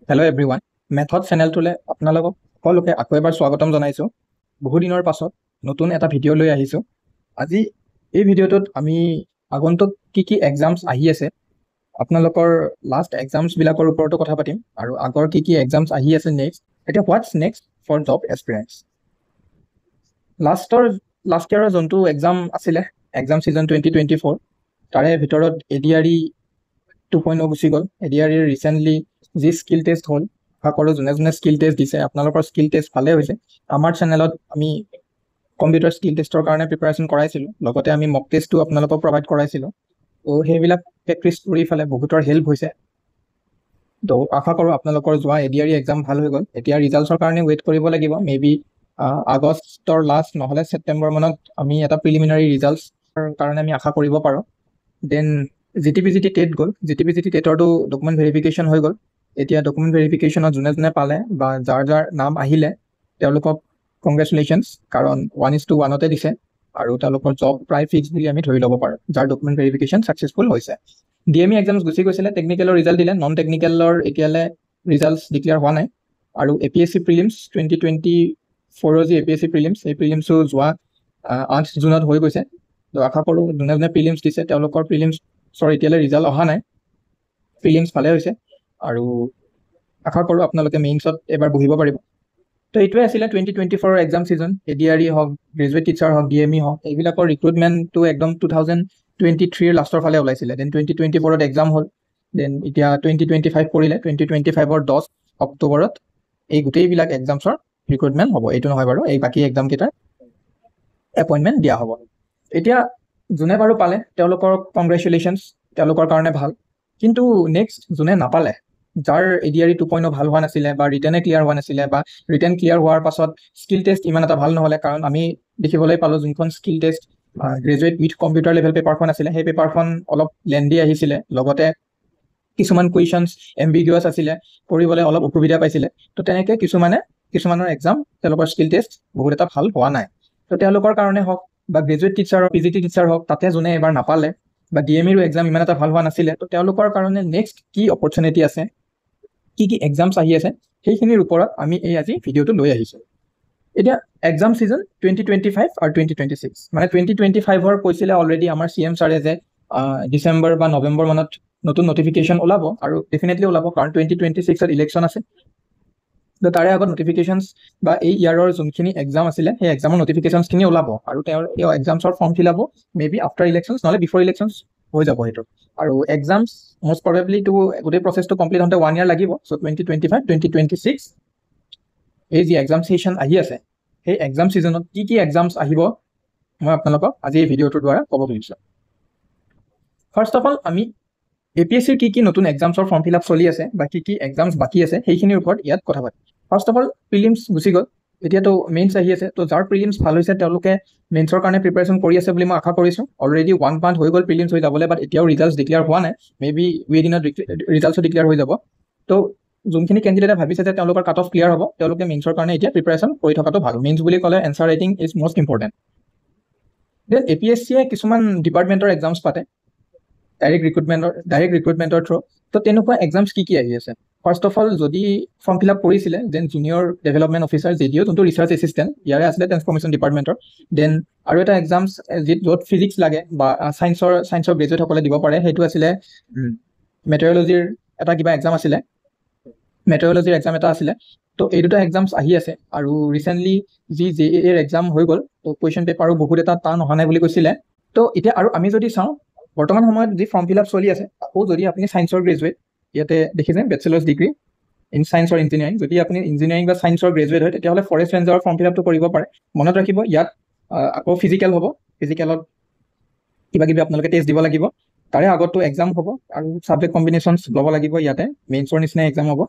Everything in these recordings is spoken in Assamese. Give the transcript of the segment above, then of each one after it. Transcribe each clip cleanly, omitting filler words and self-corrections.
হেল্ল' এভৰিৱান, মেথড চেনেলটোলৈ আপোনালোকক সকলোকে আকৌ এবাৰ স্বাগতম জনাইছোঁ। বহুদিনৰ পাছত নতুন এটা ভিডিঅ' লৈ আহিছোঁ। আজি এই ভিডিঅ'টোত আমি আগন্তুক কি এক্সামছ আহি আছে, আপোনালোকৰ লাষ্ট এক্সামছবিলাকৰ ওপৰতো কথা পাতিম আৰু আগৰ কি এক্সামছ আহি আছে নেক্সট, এতিয়া what's next for job experience. Last ইয়াৰৰ যোনটো এক্সাম আছিলে, এক্সাম ছিজন 2024, তাৰে ভিতৰত ADRE 2.0 গুচি গ'ল। ADRE ৰিচেণ্টলি যি স্কিল টেষ্ট হ'ল, আশা কৰোঁ যোনে স্কিল টেষ্ট দিছে আপোনালোকৰ স্কিল টেষ্ট ভালেই হৈছে। আমাৰ চেনেলত আমি কম্পিউটাৰ স্কিল টেষ্টৰ কাৰণে প্ৰিপাৰেশ্যন কৰাইছিলোঁ, লগতে আমি মক টেষ্টো আপোনালোকক প্ৰভাইড কৰাইছিলোঁ। ত' সেইবিলাক প্ৰেক্টিছ কৰি ফালে বহুতৰ হেল্প হৈছে। ত' আশা কৰোঁ আপোনালোকৰ যোৱা ADRE এক্সাম ভাল হৈ গ'ল। এতিয়া ৰিজাল্টছৰ কাৰণে ৱেইট কৰিব লাগিব। মেবি আগষ্টৰ লাষ্ট নহ'লে ছেপ্টেম্বৰ মানত আমি এটা প্ৰিলিমিনাৰী ৰিজাল্টছৰ কাৰণে আমি আশা কৰিব পাৰোঁ। দেন GTPGT টেট গ'ল। GTPGT টেটৰটো ডকুমেণ্ট ভেৰিফিকেশ্যন হৈ গ'ল। এতিয়া ডকুমেণ্ট ভেৰিফিকেশ্যনত যোনে পালে বা যাৰ নাম আহিলে তেওঁলোকক কংগ্ৰেচুলেশ্যনছ, কাৰণ 1:1তে দিছে আৰু তেওঁলোকৰ জব প্ৰায় ফিক্স বুলি আমি ধৰি ল'ব পাৰোঁ, যাৰ ডকুমেণ্ট ভেৰিফিকেশ্যন ছাকচেছফুল হৈছে। DME এক্সামছ গুচি গৈছিলে, টেকনিকেলৰ ৰিজাল্ট দিলে, নন টেকনিকেলৰ এতিয়ালৈ ৰিজাল্টছ ডিক্লেয়াৰ হোৱা নাই। আৰু APSC প্ৰিলিমছ 2024 যি APSC প্ৰিলিমছ, এই প্ৰিলিমছো যোৱা 8 জুনত হৈ গৈছে। তো আশা কৰোঁ যোনে প্ৰিলিমছ দিছে তেওঁলোকৰ প্ৰিলিমছৰ এতিয়ালৈ ৰিজাল্ট অহা নাই, প্ৰিলিমছ ভালে হৈছে আৰু আশা কৰোঁ আপোনালোকে মেইনছত এবাৰ বহিব পাৰিব। তো এইটোৱে আছিলে 2024 এক্সাম ছিজন। ADRE হওক, গ্ৰেজুৱেট টিচাৰ হওক, DME হওক, এইবিলাকৰ ৰিক্ৰুটমেণ্টটো একদম 2023 লাষ্টৰ ফালে ওলাইছিলে। দেন 2024 এক্সাম হ'ল। দেন এতিয়া 2025 পৰিলে, 2025 10 অক্টোবৰত এই গোটেইবিলাক এক্সামছৰ ৰিক্ৰুটমেণ্ট হ'ব। এইটো নহয় বাৰু, এই বাকী এক্সামকেইটাৰ এপইণ্টমেণ্ট দিয়া হ'ব। এতিয়া যোনে বাৰু পালে তেওঁলোকৰ কংগ্ৰেচুলেশ্যনছ, তেওঁলোকৰ কাৰণে ভাল। কিন্তু নেক্সট যোনে নাপালে, যাৰ ADRE 2.0 ভাল হোৱা নাছিলে বা ৰিটেনে ক্লিয়াৰ হোৱা নাছিলে বা ৰিটেন ক্লিয়াৰ হোৱাৰ পাছত স্কিল টেষ্ট ইমান এটা ভাল নহ'লে, কাৰণ আমি দেখিবলৈ পালোঁ যোনখন skill test graduate with computer level পেপাৰখন আছিলে, সেই পেপাৰখন অলপ লেণ্ডি আহিছিলে, লগতে কিছুমান কুৱেশ্যনছ এম্বিগুৱাছ আছিলে, কৰিবলৈ অলপ অসুবিধা পাইছিলে। তো তেনেকৈ কিছুমানৰ এক্সাম তেওঁলোকৰ স্কিল টেষ্ট বহুত এটা ভাল হোৱা নাই। তো তেওঁলোকৰ কাৰণে হওক বা গ্ৰেজুৱেট টিচাৰ হওক, PGT টিচাৰ হওক, তাতে যোনে এবাৰ নাপালে বা DMEৰো এক্সাম ইমান এটা ভাল হোৱা নাছিলে, তো তেওঁলোকৰ কাৰণে নেক্সট কি অপৰচুনিটি আছে, কি এক্সামছ আহি আছে, সেইখিনিৰ ওপৰত আমি আজি ভিডিঅ'টো লৈ আহিছোঁ। এতিয়া এক্সাম ছিজন 2025 আৰু 2026, মানে 2025 কৈছিলে অলৰেডি আমাৰ CM ছাৰে যে ডিচেম্বৰ বা নৱেম্বৰ মানত নতুন নটিফিকেশ্যন ওলাব, আৰু ডেফিনেটলি ওলাব, কাৰণ 2026ত ইলেকশ্যন আছে। তো তাৰে আগত নটিফিকেশ্যনছ বা এই ইয়াৰৰ যোনখিনি এক্সাম আছিলে সেই এক্সামৰ নটিফিকেশ্যনছখিনি ওলাব, আৰু তেওঁৰ এই এক্সামছৰ form fill up maybe after elections নহ'লে বিফৰ ইলেকশ্যনছ হৈ যাব সেইটো। আৰু এক্সামছ মষ্ট প্ৰবেবলিটো গোটেই প্ৰচেছটো কমপ্লিট হওঁতে 1 year লাগিব। চ' 2025 2026 এই যি এক্সাম ছেশ্যন আহি আছে, সেই এক্সাম ছিজনত কি এক্সামছ আহিব মই আপোনালোকক আজি এই ভিডিঅ'টোৰ দ্বাৰা ক'ব খুজিছোঁ। ফাৰ্ষ্ট অফ অল আমি APSCৰ কি নতুন এক্সামছৰ ফৰ্ম ফিল আপ চলি আছে বা কি এক্সামছ বাকী আছে সেইখিনিৰ ওপৰত ইয়াত কথা পাতিম। ফাৰ্ষ্ট অফ অল প্ৰিলিমছ গুচি গ'ল, এতিয়াতো মেইনছ আহি আছে। তো যাৰ প্ৰিলিমছ ভাল হৈছে তেওঁলোকে মেইনছৰ কাৰণে প্ৰিপাৰেশ্যন কৰি আছে বুলি মই আশা কৰিছোঁ। অলৰেডি 1 month হৈ গ'ল প্ৰিলিমছ হৈ যাবলৈ, বাট এতিয়াও ৰিজাল্টছ ডিক্লেয়াৰ হোৱা নাই। মেবি উইদিনত ৰিজাল্টছো ডিক্লেয়াৰ হৈ যাব। তো যোনখিনি কেণ্ডিডেটে ভাবিছে যে তেওঁলোকৰ কাট অফ ক্লিয়াৰ হ'ব, তেওঁলোকে মেইনছৰ কাৰণে এতিয়া প্ৰিপাৰেশ্যন কৰি থকাটো ভাল। মেইনছ বুলি ক'লে answer writing is most important. Then APSCয়ে কিছুমান ডিপাৰ্টমেণ্টৰ এক্সামছ পাতে ডাইৰেক্ট ৰিক্ৰুটমেণ্টৰ থ্ৰু। তো তেনেকুৱা এক্সামছ কি আহি আছে? ফাৰ্ষ্ট অফ অল যদি ফৰ্ম ফিল আপ কৰিছিলে, then junior development officer JDO, যোনটো ৰিচাৰ্চ এছিষ্টেণ্ট, ইয়াৰে আছিলে ট্ৰেন্সফৰ্মেশ্যন ডিপাৰ্টমেণ্টৰ। দেন আৰু এটা এক্সামছ য'ত ফিজিক্স লাগে বা ছায়েন্সৰ গ্ৰেজুৱেটসকলে দিব পাৰে, সেইটো আছিলে মেটেৰিয়লজিৰ এটা কিবা এক্সাম আছিলে, মেটেৰিয়লজিৰ এক্সাম এটা আছিলে। তো এই দুটা এক্সামছ আহি আছে। আৰু ৰিচেণ্টলি যি JEE এক্সাম হৈ গ'ল, তো কুৱেশ্যন পেপাৰো বহুত এটা টান অহা নাই বুলি কৈছিলে। তো এতিয়া আৰু আমি যদি চাওঁ বৰ্তমান সময়ত যি ফৰ্ম ফিল আপ চলি আছে, আকৌ যদি আপুনি ছায়েন্সৰ গ্ৰেজুৱেট, ইয়াতে দেখিছে bachelors degree in science or engineering, যদি আপুনি ইঞ্জিনিয়াৰিং বা ছায়েন্সৰ গ্ৰেজুৱেট হয় তেতিয়াহ'লে ফৰেষ্ট ৰেঞ্জাৰৰ ফৰ্ম ফিল আপটো কৰিব পাৰে। মনত ৰাখিব ইয়াত আকৌ ফিজিকেল হ'ব, ফিজিকেলত কিবা আপোনালোকে টেষ্ট দিব লাগিব। তাৰে আগতো এক্সাম হ'ব আৰু ছাবজেক্ট কম্বিনেশ্যনছ ল'ব লাগিব। ইয়াতে মেইনছৰ নিচিনা এক্সাম হ'ব।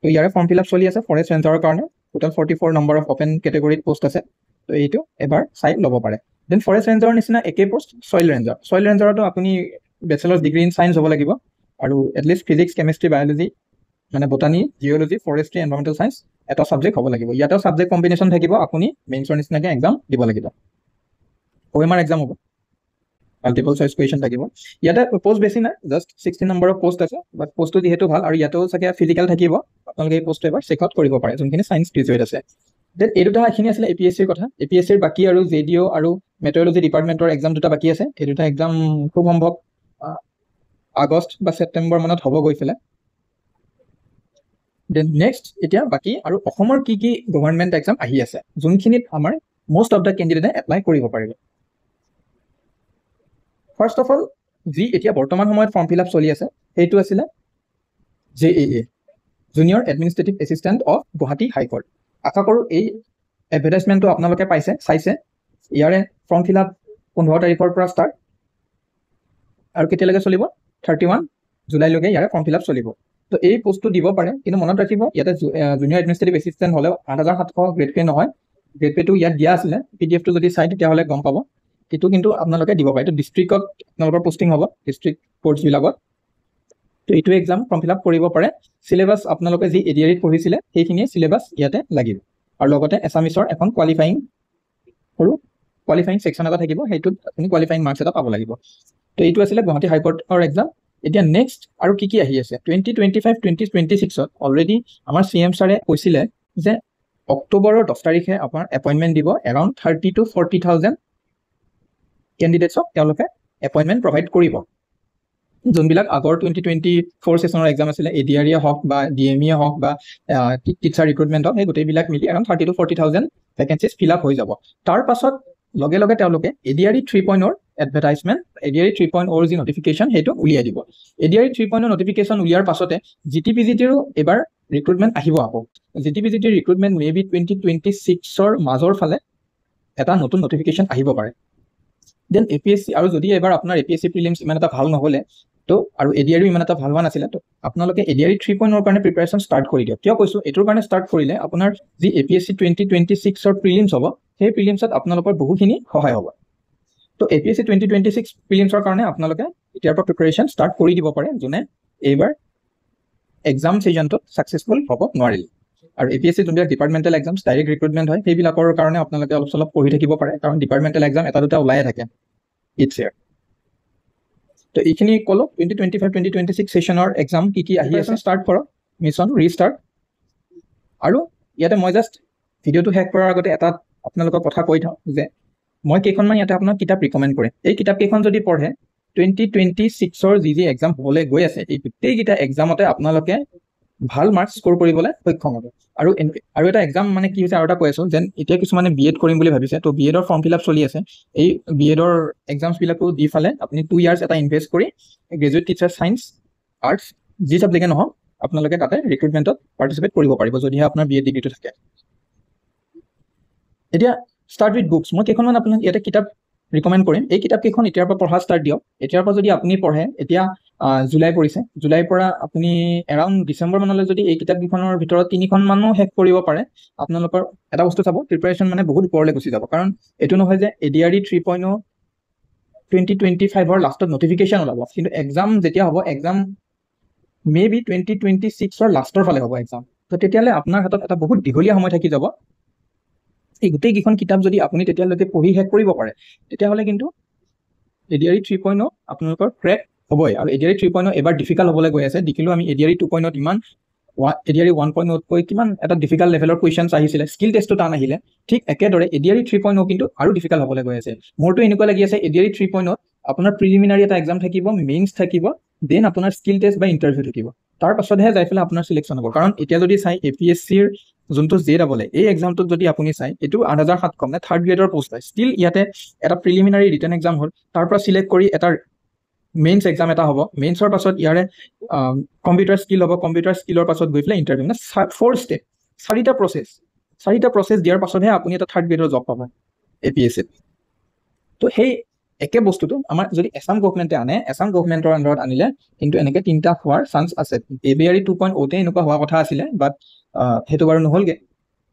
তো ইয়াৰে ফৰ্ম ফিল আপ চলি আছে ফৰেষ্ট ৰেঞ্জাৰৰ কাৰণে। টোটেল 44 নম্বৰ অফ অপেন কেটেগৰীত পোষ্ট আছে। তো এইটো এবাৰ চাই ল'ব পাৰে। দেন ফৰেষ্ট ৰেঞ্জাৰৰ নিচিনা একেই পোষ্ট ছইল ৰেঞ্জাৰতো আপুনি বেচেলাৰ্ছ ডিগ্ৰী ইন ছায়েন্স হ'ব লাগিব, আৰু এটলিষ্ট ফিজিক্স, কেমেষ্ট্ৰি, বায়'লজি, মানে botany, geology, forestry, environmental science এটা ছাবজেক্ট হ'ব লাগিব। ইয়াতেও ছাবজেক্ট কম্বিনেশ্যন থাকিব, আপুনি মেইনছৰ নিচিনাকৈ এক্সাম দিব লাগিব। OMR এক্সাম হ'ব, মাল্টিপল চইচ কুৱেশ্যন থাকিব। ইয়াতে পোষ্ট বেছি নাই, জাষ্ট 16 নম্বৰৰ পোষ্ট আছে, বাট পোষ্টটো যিহেতু ভাল আৰু ইয়াতেও চাগে ফিজিকেল থাকিব, আপোনালোকে এই পোষ্টটো এবাৰ চেক আউট কৰিব পাৰে যোনখিনি ছায়েন্স গ্ৰেজুৱেট আছে। দেন এই দুটা এইখিনি আছিলে APSCৰ কথা। APSCৰ বাকী আৰু JDO আৰু মেট্ৰলজি ডিপাৰ্টমেণ্টৰ এক্সাম দুটা বাকী আছে। এই দুটা এক্সাম খুব সম্ভৱ আগষ্ট বা ছেপ্টেম্বৰ মানত হ'ব গৈছিলে। দেন নেক্সট এতিয়া বাকী আৰু অসমৰ কি কি গভৰ্ণমেণ্ট এক্সাম আহি আছে যোনখিনিত আমাৰ most of the candidate apply কৰিব পাৰিব। ফাৰ্ষ্ট অফ অল যি এতিয়া বৰ্তমান সময়ত ফৰ্ম ফিল আপ চলি আছে সেইটো আছিলে JAA junior administrative assistant of Guwahati high court. আশা কৰোঁ এই এডভাৰটাইজমেণ্টটো আপোনালোকে চাইছে। ইয়াৰে ফৰ্ম ফিল আপ 15 তাৰিখৰ পৰা ষ্টাৰ্ট আৰু কেতিয়ালৈকে চলিব 31 জুলাইলৈকে ইয়াৰে ফৰ্ম ফিল আপ চলিব। তো এই পোষ্টটো দিব পাৰে, কিন্তু মনত ৰাখিব ইয়াতে জুনিয়ৰ এডমিনিষ্ট্ৰেটিভ এছিষ্টেণ্ট হ'লেও 8700 গ্ৰেড পে নহয়। গ্ৰেড পেটো ইয়াত দিয়া আছিলে, PDF-টো যদি চাই তেতিয়াহ'লে গম পাব। এইটো কিন্তু আপোনালোকে দিব পাৰে। এইটো ডিষ্ট্ৰিক্টত আপোনালোকৰ পোষ্টিং হ'ব, ডিষ্ট্ৰিক্ট কোৰ্টছবিলাকত। তো এইটো এক্সাম ফৰ্ম ফিল আপ কৰিব পাৰে। চিলেবাছ আপোনালোকে যি ADREত পঢ়িছিলে সেইখিনিয়ে চিলেবাছ ইয়াতে লাগিব। আৰু লগতে এছামিছৰ এখন কোৱালিফাইং ছেকশ্যন এটা থাকিব, সেইটোত আপুনি কোৱালিফাইং মাৰ্কছ এটা পাব লাগিব। তো এইটো আছিলে গুৱাহাটী হাইকোৰ্টৰ এক্সাম। এতিয়া নেক্সট আৰু কি আহি আছে 2025-2026ত অলৰেডি আমাৰ CM ছাৰে কৈছিলে যে অক্টোবৰৰ 10 তাৰিখে আপোনাৰ এপইণ্টমেণ্ট দিব। এৰাউণ্ড 30,000 to 40,000 কেণ্ডিডেটছক তেওঁলোকে এপইণ্টমেণ্ট প্ৰভাইড কৰিব। যোনবিলাক আগৰ 2024 ছেশ্যনৰ এক্সাম আছিলে, ADRE হওক বা DME হওক বা টিচাৰ ৰিক্ৰুটমেণ্ট হওক, সেই গোটেইবিলাক মিলি around 30,000 to 40,000 vacancies fill up হৈ যাব। তাৰ পাছত লগে লগে তেওঁলোকে ADRE 3.0 এডভাৰটাইজমেণ্ট, ADRE 3.0 যি নটিফিকেশ্যন সেইটো উলিয়াই দিব। ADRE 3.0 নটিফিকেশ্যন উলিয়াৰ পাছতে GTPGTৰো এবাৰ ৰিক্ৰুটমেণ্ট আহিব। আকৌ GTPGTৰ ৰিক্ৰুটমেণ্ট মে বি 2026ৰ মাজৰ ফালে এটা নতুন নটিফিকেশ্যন আহিব পাৰে। দেন APSC আৰু যদি এবাৰ আপোনাৰ APSC প্ৰিলিমছ ইমান এটা ভাল নহ'লে তো আৰু ADRE ইমান এটা ভাল হোৱা নাছিলে, তো আপোনালোকে ADRE 3.0ৰ কাৰণে প্ৰিপাৰেশ্যন ষ্টাৰ্ট কৰি দিয়ক। কিয় কৈছোঁ, এইটোৰ কাৰণে ষ্টাৰ্ট কৰিলে আপোনাৰ যি APSC 2026ৰ প্ৰিলিমছ হ'ব সেই প্ৰিলিমছত আপোনালোকৰ বহুখিনি সহায় হ'ব। তো APSC 2026 প্ৰিলিমছৰ কাৰণে আপোনালোকে এতিয়াৰ পৰা প্ৰিপাৰেশ্যন ষ্টাৰ্ট কৰি দিব পাৰে, যোনে এইবাৰ এক্সাম ছিজনটোত ছাকচেছফুল হ'ব নোৱাৰিলে। আৰু APSC যোনবিলাক ডিপাৰ্টমেণ্টেল এক্সামছ ডাইৰেক্ট ৰিক্ৰুটমেণ্ট হয় সেইবিলাকৰ কাৰণে আপোনালোকে অলপ চলপ পঢ়ি থাকিব পাৰে, কাৰণ ডিপাৰ্টমেণ্টেল এক্সাম এটা দুটা ওলায়ে থাকে ইটছ ইয়াৰ। তো এইখিনি ক'লোঁ 2025-2026 ছেশ্যনৰ এক্সাম কি আহি আছে। ষ্টাৰ্ট কৰক, মিছন ৰিষ্টাৰ্ট। আৰু ইয়াতে মই জাষ্ট ভিডিঅ'টো শেষ কৰাৰ আগতে এটা আপোনালোকক কথা কৈ থওঁ যে মই কেইখনমান ইয়াতে আপোনাক কিতাপ ৰিকমেণ্ড কৰিম। এই কিতাপকেইখন যদি পঢ়ে 2026ৰ যি এক্সাম হ'বলৈ গৈ আছে এই গোটেইকেইটা এক্সামতে আপোনালোকে ভাল মাৰ্কছ স্ক'ৰ কৰিবলৈ সক্ষম হ'ব। আৰু এটা এক্সাম মানে কি হৈছে, আৰু এটা কৈ আছোঁ যেন এতিয়া কিছুমানে BEd কৰিম বুলি ভাবিছে, তো BEdৰ ফৰ্ম ফিল আপ চলি আছে। এই BEdৰ এক্সামছবিলাকো দি ফালে আপুনি 2 years এটা ইনভেষ্ট কৰি গ্ৰেজুৱেট টিচাৰ ছায়েন্স আৰ্টছ যি ছাবজেক্টে নহওক আপোনালোকে তাতে ৰিক্ৰুটমেণ্টত পাৰ্টিচিপেট কৰিব পাৰিব যদিহে আপোনাৰ BEd ডিগ্ৰীটো থাকে। এতিয়া ষ্টাৰ্ট উইথ বুকছ। মই কেইখনমান আপোনাক ইয়াতে কিতাপ ৰিকমেণ্ড কৰিম। এই কিতাপকেইখন এতিয়াৰ পৰা পঢ়া ষ্টাৰ্ট দিয়ক। এতিয়াৰ পৰা যদি আপুনি পঢ়ে, এতিয়া জুলাই পৰিছে, জুলাইৰ পৰা আপুনি এৰাউণ্ড ডিচেম্বৰ মানলৈ যদি এই কিতাপকেইখনৰ ভিতৰত 3খন মানো শেষ কৰিব পাৰে, আপোনালোকৰ এটা বস্তু চাব, প্ৰিপাৰেশ্যন মানে বহুত ওপৰলৈ গুচি যাব। কাৰণ এইটো নহয় যে ADRE 3.0 2025ৰ লাষ্টত নটিফিকেশ্যন ওলাব, কিন্তু এক্সাম যেতিয়া হ'ব, এক্সাম মে বি 2026ৰ লাষ্টৰ ফালে হ'ব এক্সাম। তো তেতিয়াহ'লে আপোনাৰ হাতত এটা বহুত দীঘলীয়া সময় থাকি যাব। এই গোটেইকেইখন কিতাপ যদি আপুনি তেতিয়ালৈকে পঢ়ি শেষ কৰিব পাৰে, তেতিয়াহ'লে কিন্তু ADRE 3.0 আপোনালোকৰ ক্ৰেক হ'বই। আৰু ADRE 3.0 এবাৰ ডিফিকাল্ট হ'বলৈ গৈ আছে। দেখিলোঁ আমি ADRE 2.0 ইমান ADRE 1.0তকৈ কিমান এটা ডিফিকাল্ট লেভেলৰ কুৱেশ্যনছ আহিছিলে, স্কিল টেষ্টটো টান আহিলে। ঠিক একেদৰে ADRE 3.0 কিন্তু আৰু ডিফিকাল্ট হ'বলৈ গৈ আছে। মোৰতো এনেকুৱা লাগি আছে ADRE 3.0 আপোনাৰ প্ৰিলিমিনাৰী এটা এক্সাম থাকিব, মেইনছ থাকিব, দেন আপোনাৰ স্কিল টেষ্ট বা ইণ্টাৰভিউ থাকিব। তাৰ পাছতহে যাই পেলাই আপোনাৰ চিলেকশ্যন হ'ব। কাৰণ এতিয়া যদি চাই APSCৰ যোনটো JEE এই এক্সামটোত যদি আপুনি চাই, এইটো 8,700 মানে 3rd গ্ৰেডৰ পোষ্ট হয়। ষ্টিল ইয়াতে এটা প্ৰিলিমিনাৰী ৰিটেন এক্সাম হ'ল, তাৰ পৰা চিলেক্ট কৰি এটা মেইনছ এক্সাম এটা হ'ব, মেইনছৰ পাছত ইয়াৰে কম্পিউটাৰ স্কিল হ'ব, কম্পিউটাৰ স্কিলৰ পাছত গৈ পেলাই ইণ্টাৰভিউ, মানে 4 ষ্টেপ, 4টা প্ৰচেছ দিয়াৰ পাছতহে আপুনি এটা 3rd গ্ৰেডৰ জব পাব APSCত। তো সেই একে বস্তুটো আমাৰ যদি এছাম গভমেণ্টে আনে, এছাম গভমেণ্টৰ আণ্ডাৰত আনিলে কিন্তু এনেকৈ 3টা হোৱাৰ চান্স আছে। ADRE 2.0তে এনেকুৱা হোৱা কথা আছিলে, বাট সেইটো বাৰু নহ'লগৈ।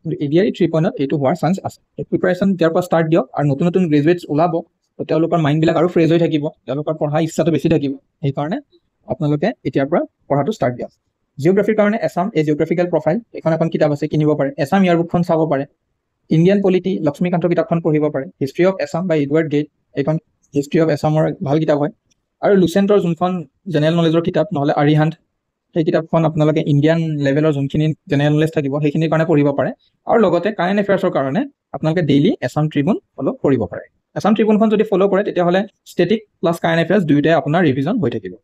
কিন্তু ADRE 3.0 এইটো হোৱাৰ চান্স আছে। প্ৰিপাৰেশ্যন ইয়াৰ পৰা ষ্টাৰ্ট দিয়ক। আৰু নতুন নতুন গ্ৰেজুৱেটছ ওলাব, তো তেওঁলোকৰ মাইণ্ডবিলাক আৰু ফ্ৰেছ হৈ থাকিব, তেওঁলোকৰ পঢ়া ইচ্ছাটো বেছি থাকিব। সেইকাৰণে আপোনালোকে এতিয়াৰ পৰা পঢ়াটো ষ্টাৰ্ট দিয়ক। জিঅ'গ্ৰাফীৰ কাৰণে এছাম এ জিঅ'গ্ৰাফিকেল প্ৰফাইল এখন কিতাপ আছে, কিনিব পাৰে। এছাম ইয়াৰবুকখন চাব পাৰে। ইণ্ডিয়ান পলিটি লক্ষ্মীকান্তৰ কিতাপখন পঢ়িব পাৰে। হিষ্ট্ৰী অফ এছাম বা এডৱাৰ্ড গেইট, এইখন হিষ্ট্ৰী অফ এছামৰ ভাল কিতাপ হয়। আৰু লুচেণ্টৰ যোনখন জেনেৰেল নলেজৰ কিতাপ, নহ'লে আৰিহাণ্ট, সেই কিতাপখন আপোনালোকে ইণ্ডিয়ান লেভেলৰ যোনখিনি জেনেৰেল নলেজ থাকিব সেইখিনিৰ কাৰণে পঢ়িব পাৰে আৰু লগতে কাৰেণ্ট এফেয়াৰ্ছৰ কাৰণে আপোনালোকে ডেইলি এছাম ট্ৰিবিউন ফ'ল' কৰিব পাৰে এছাম ট্ৰিবিউনখন যদি ফ'ল' কৰে তেতিয়াহ'লে ষ্টেটিক প্লাছ কাৰেণ্ট এফেয়াৰ্ছ দুয়োটাই আপোনাৰ ৰিভিজন হৈ থাকিব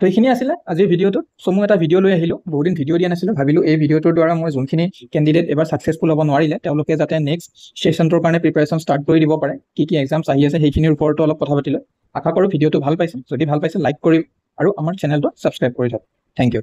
তো এইখিনি আছিলে আজিৰ ভিডিঅ'টোত চ' মই এটা ভিডিঅ' লৈ আহিলোঁ বহুদিন ভিডিঅ' দিয়া নাছিলোঁ ভাবিলোঁ এই ভিডিঅ'টোৰ দ্বাৰা মই যোনখিনি কেণ্ডিডেট এবাৰ ছাকচেছফুল হ'ব নোৱাৰিলে তেওঁলোকে যাতে নেক্সট ছেশ্যনটোৰ কাৰণে প্ৰিপেৰেশ্যন ষ্টাৰ্ট কৰি দিব পাৰে কি এক্সামছ আহি আছে সেইখিনিৰ ওপৰতো অলপ কথা পাতিলোঁ আশা কৰোঁ ভিডিঅ'টো ভাল পাইছে যদি ভাল পাইছে লাইক কৰি আৰু আমাৰ চেনেলটো ছাবস্ক্ৰাইব কৰি থওক থেংক ইউ